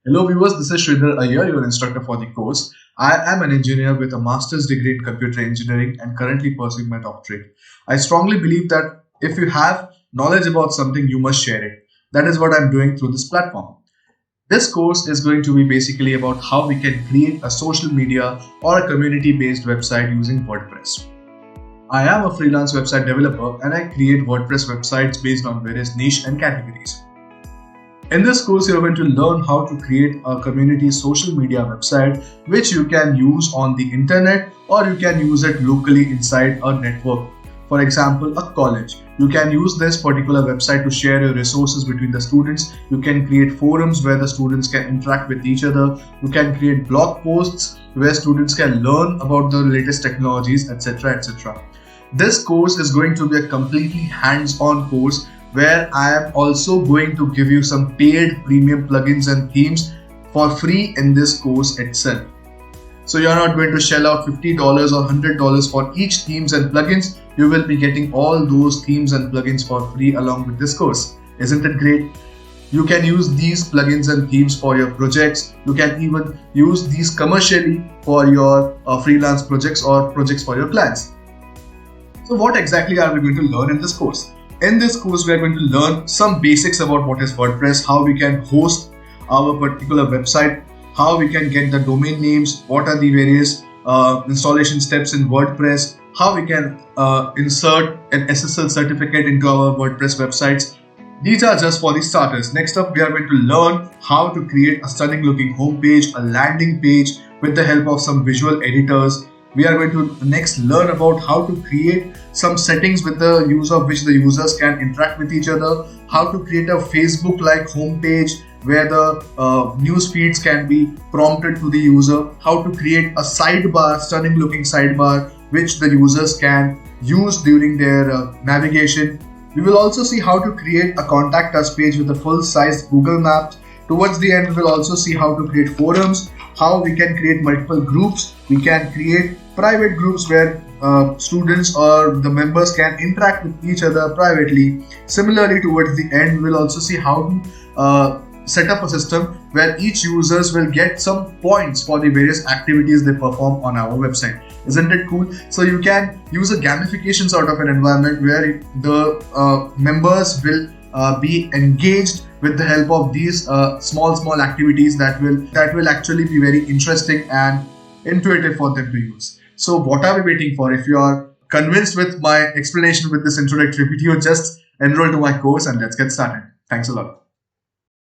Hello viewers, this is Sridhar Iyer, your instructor for the course. I am an engineer with a master's degree in computer engineering and currently pursuing my doctorate. I strongly believe that if you have knowledge about something, you must share it. That is what I'm doing through this platform. This course is going to be basically about how we can create a social media or a community-based website using WordPress. I am a freelance website developer and I create WordPress websites based on various niche and categories. In this course, you're going to learn how to create a community social media website which you can use on the internet or you can use it locally inside a network. For example, a college. You can use this particular website to share your resources between the students. You can create forums where the students can interact with each other. You can create blog posts where students can learn about the latest technologies, etc. etc. This course is going to be a completely hands-on course where I am also going to give you some paid premium plugins and themes for free in this course itself. So you're not going to shell out $50 or $100 for each themes and plugins. You will be getting all those themes and plugins for free along with this course. Isn't it great? You can use these plugins and themes for your projects. You can even use these commercially for your freelance projects or projects for your clients. So what exactly are we going to learn in this course? In this course, we are going to learn some basics about what is WordPress, how we can host our particular website, how we can get the domain names, what are the various installation steps in WordPress, how we can insert an SSL certificate into our WordPress websites. These are just for the starters. Next up, we are going to learn how to create a stunning looking homepage, a landing page with the help of some visual editors. We are going to next learn about how to create some settings with the use of which the users can interact with each other, how to create a Facebook-like homepage where the news feeds can be prompted to the user, how to create a sidebar, stunning looking sidebar, which the users can use during their navigation. We will also see how to create a contact us page with a full-size Google Maps. Towards the end, we will also see how to create forums, how we can create multiple groups. We can create private groups where students or the members can interact with each other privately. Similarly, towards the end, we will also see how to set up a system where each users will get some points for the various activities they perform on our website. Isn't it cool? So you can use a gamification sort of an environment where the members will be engaged with the help of these small activities that will actually be very interesting and intuitive for them to use. So what are we waiting for? If you are convinced with my explanation with this introductory video, just enroll to my course and let's get started. Thanks a lot.